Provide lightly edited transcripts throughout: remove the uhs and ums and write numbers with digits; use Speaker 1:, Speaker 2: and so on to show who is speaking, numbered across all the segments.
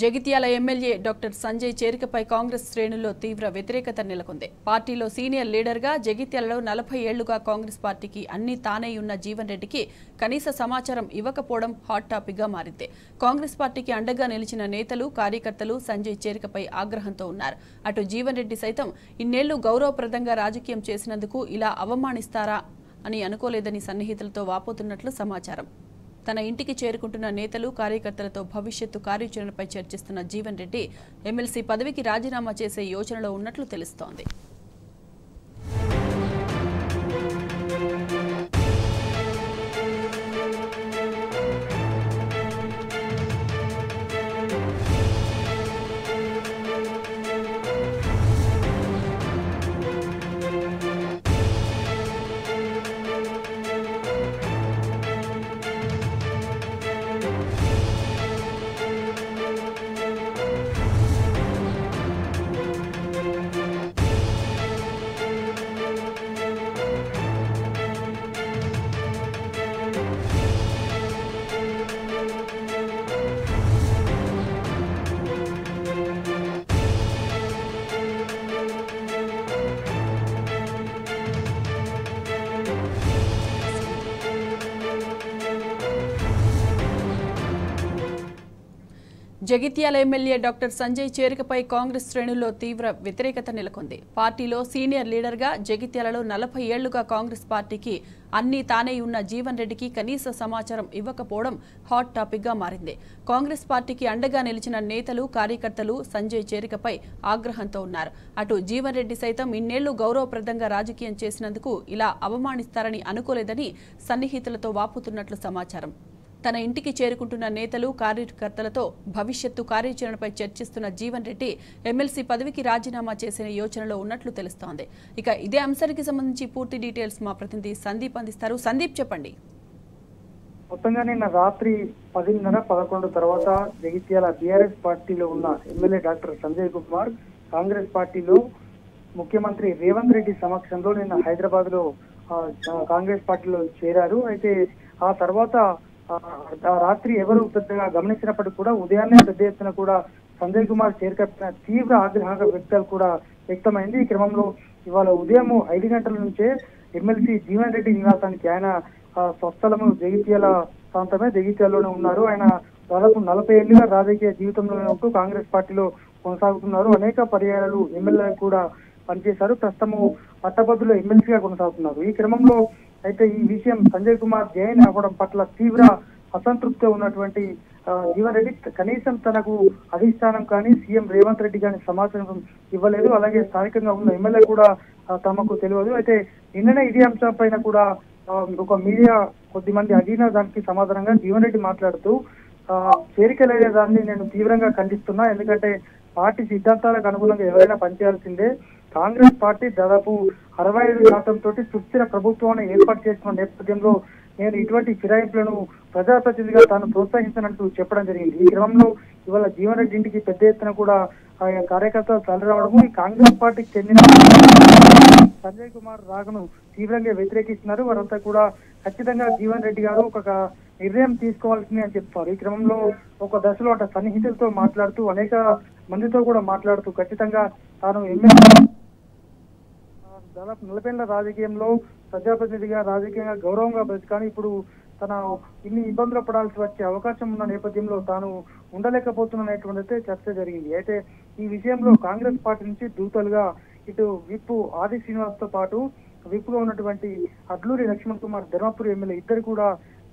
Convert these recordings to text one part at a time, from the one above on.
Speaker 1: Jagtial MLA doctor Sanjay చేరికపై Congress శ్రేణుల్లో తీవ్ర వ్యతిరేకత నెలకొంది. పార్టీలో సీనియర్ లీడర్గా జగిత్యాలలో 40 ఏళ్లుగా కాంగ్రెస్ పార్టీకి అన్ని తానే ఉన్న జీవన్ రెడ్డికి కనీస సమాచారం ఇవ్వకపోవడం హాట్ టాపిక్ గా మారింది. కాంగ్రెస్ పార్టీకి అండగా నిలిచిన నేతలు, కార్యకర్తలు సంజయ్ చేరికపై ఆగ్రహంతో ఉన్నారు. అటు జీవన్ రెడ్డి సైతం ఇన్నేళ్లు గౌరవప్రదంగా రాజకీయం చేసినందుకు ఇలా అవమానిస్తారా అని అనుకోలేదని సన్నిహితులతో వాపోతున్నట్లు సమాచారం. తన ఇంటికి చేరుకుంటున్న నేతలు, కార్యకర్తలతో భవిష్యత్తు కార్యాచరణపై చర్చిస్తున్న జీవన్ రెడ్డి ఎమ్మెల్సీ పదవికి రాజీనామా చేసే యోచనలో ఉన్నట్లు తెలుస్తోంది. జగిత్యాల ఎమ్మెల్యే డాక్టర్ సంజయ్ చేరికపై కాంగ్రెస్ శ్రేణుల్లో తీవ్ర వ్యతిరేకత నెలకొంది. పార్టీలో సీనియర్ లీడర్గా జగిత్యాలలో 40 ఏళ్లుగా కాంగ్రెస్ పార్టీకి అన్ని తానే ఉన్న జీవన్ రెడ్డికి కనీస సమాచారం ఇవ్వకపోవడం హాట్ టాపిక్ గా మారింది. కాంగ్రెస్ పార్టీకి అండగా నిలిచిన నేతలు, కార్యకర్తలు సంజయ్ చేరికపై ఆగ్రహంతో ఉన్నారు. అటు జీవన్ రెడ్డి సైతం ఇన్నేళ్లు గౌరవప్రదంగా రాజకీయం చేసినందుకు ఇలా అవమానిస్తారని అనుకోలేదని సన్నిహితులతో వాపోతున్నట్లు సమాచారం. తన ఇంటికి చేరుకుంటున్న నేతలు, కార్యకర్తలతో భవిష్యత్తు కార్యాచరణపై చర్చిస్తున్న జీవన్ రెడ్డి ఎమ్మెల్సీ పదవికి రాజీనామా చేసే యోచనలో ఉన్నట్లు తెలుస్తోంది. ఇక ఇదే అంశానికి సంబంధించి పూర్తి డీటెయిల్స్ మా ప్రతినిధి సందీప్ అందిస్తారు. సందీప్, చెప్పండి.
Speaker 2: మొత్తంగా నిన్న రాత్రి 10:30-11 తర్వాత జగిత్యాల బీఆర్ఎస్ పార్టీలో ఉన్న ఎమ్మెల్యే డాక్టర్ సంజయ్ కుమార్ కాంగ్రెస్ పార్టీలో ముఖ్యమంత్రి రేవంత్ రెడ్డి సమక్షంలో నిన్న హైదరాబాద్ లో కాంగ్రెస్ పార్టీలో చేరారు. అయితే ఆ తర్వాత రాత్రి ఎవరు పెద్దగా గమనించినప్పటికీ కూడా ఉదయాన్నే పెద్ద ఎత్తున కూడా సంజయ్ కుమార్ చేరికపైన తీవ్ర ఆగ్రహ వ్యక్తాలు కూడా వ్యక్తమైంది. ఈ క్రమంలో ఇవాళ ఉదయం 5 గంటల నుంచే ఎమ్మెల్సీ జీవన్ రెడ్డి నివాసానికి, ఆయన స్వస్థలము జగిత్యాల ప్రాంతమే, జగిత్యాలలోనే ఉన్నారు. ఆయన దాదాపు 40 ఏళ్లుగా రాజకీయ జీవితంలోనే ఉంటూ కాంగ్రెస్ పార్టీలో కొనసాగుతున్నారు. అనేక పర్యాయాలు ఎమ్మెల్యే కూడా పనిచేశారు. ప్రస్తుతము పట్టభద్రుల ఎమ్మెల్సీగా కొనసాగుతున్నారు. ఈ క్రమంలో అయితే ఈ విషయం సంజయ్ కుమార్ జైన్ అవ్వడం పట్ల తీవ్ర అసంతృప్తి ఉన్నటువంటి జీవన్ రెడ్డి కనీసం తనకు అధిష్టానం కానీ, సీఎం రేవంత్ రెడ్డి కానీ సమాచారం ఇవ్వలేదు. అలాగే స్థానికంగా ఉన్న ఎమ్మెల్యే కూడా తమకు తెలియదు. అయితే నిన్ననే ఇదే అంశం పైన కూడా ఒక మీడియా కొద్దిమంది అడిగిన దానికి సమాధానంగా జీవన్ రెడ్డి మాట్లాడుతూ చేరికలయ్యే దాన్ని నేను తీవ్రంగా ఖండిస్తున్నా. ఎందుకంటే పార్టీ సిద్ధాంతాలకు అనుగుణంగా ఎవరైనా పనిచేయాల్సిందే. కాంగ్రెస్ పార్టీ దాదాపు 65% తోటి సుస్థిర ప్రభుత్వాన్ని ఏర్పాటు చేసిన నేపథ్యంలో నేను ఇటువంటి ఫిరాయింపులను ప్రజాప్రతినిధిగా తాను ప్రోత్సహించినట్టు చెప్పడం జరిగింది. ఈ క్రమంలో ఇవాళ జీవన్ రెడ్డి ఇంటికి పెద్ద ఎత్తున కూడా కార్యకర్తలు తరలిరావడము, ఈ కాంగ్రెస్ పార్టీకి చెందిన సంజయ్ కుమార్ రాకను తీవ్రంగా వ్యతిరేకిస్తున్నారు. వారంతా కూడా ఖచ్చితంగా జీవన్ రెడ్డి గారు ఒక నిర్ణయం తీసుకోవాల్సింది అని చెప్తారు. ఈ క్రమంలో ఒక దశలో అటు సన్నిహితులతో మాట్లాడుతూ, అనేక మందితో కూడా మాట్లాడుతూ ఖచ్చితంగా తాను ఎమ్మెల్యే దాదాపు 40 ఏళ్ల రాజకీయంలో ప్రజాప్రతినిధిగా రాజకీయంగా గౌరవంగా బ్రతికాను. ఇప్పుడు తన ఇన్ని ఇబ్బందులు పడాల్సి వచ్చే అవకాశం ఉన్న నేపథ్యంలో తాను ఉండలేకపోతున్నటువంటిదే చర్చ జరిగింది. అయితే ఈ విషయంలో కాంగ్రెస్ పార్టీ నుంచి దూతలుగా ఇటు విప్పు ఆది శ్రీనివాస్ తో పాటు విప్పుగా ఉన్నటువంటి అడ్లూరి లక్ష్మణ్ కుమార్, ధర్మపురి ఎమ్మెల్యే ఇద్దరు కూడా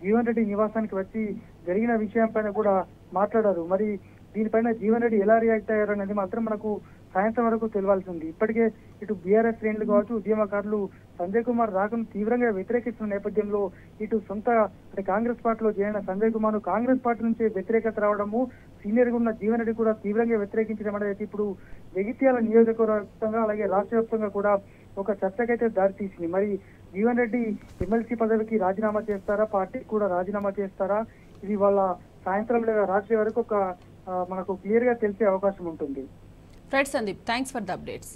Speaker 2: జీవన్ రెడ్డి నివాసానికి వచ్చి జరిగిన విషయం పైన కూడా మాట్లాడారు. మరి దీనిపైన జీవన్ రెడ్డి ఎలా రియాక్ట్ అయ్యారు అనేది మాత్రం మనకు సాయంత్రం వరకు తెలియాల్సి ఉంది. ఇప్పటికే ఇటు బీఆర్ఎస్ శ్రేణులు కావచ్చు, ఉద్యమకారులు సంజయ్ కుమార్ రాకను తీవ్రంగా వ్యతిరేకిస్తున్న నేపథ్యంలో ఇటు సొంత కాంగ్రెస్ పార్టీలో చేరిన సంజయ్ కుమార్ కాంగ్రెస్ పార్టీ నుంచి వ్యతిరేకత రావడము, సీనియర్ గా ఉన్న జీవన్ రెడ్డి కూడా తీవ్రంగా వ్యతిరేకించడం అనేది ఇప్పుడు జగిత్యాల నియోజకవర్గంగా అలాగే రాష్ట్ర వ్యాప్తంగా కూడా ఒక చర్చకైతే దారితీసింది. మరి జీవన్ రెడ్డి ఎమ్మెల్సీ పదవికి రాజీనామా చేస్తారా, పార్టీకి కూడా రాజీనామా చేస్తారా, ఇది వాళ్ళ సాయంత్రం లేదా రాత్రి వరకు ఒక మనకు క్లియర్ గా తెలిసే అవకాశం ఉంటుంది.
Speaker 1: Right Sandeep, thanks for the updates.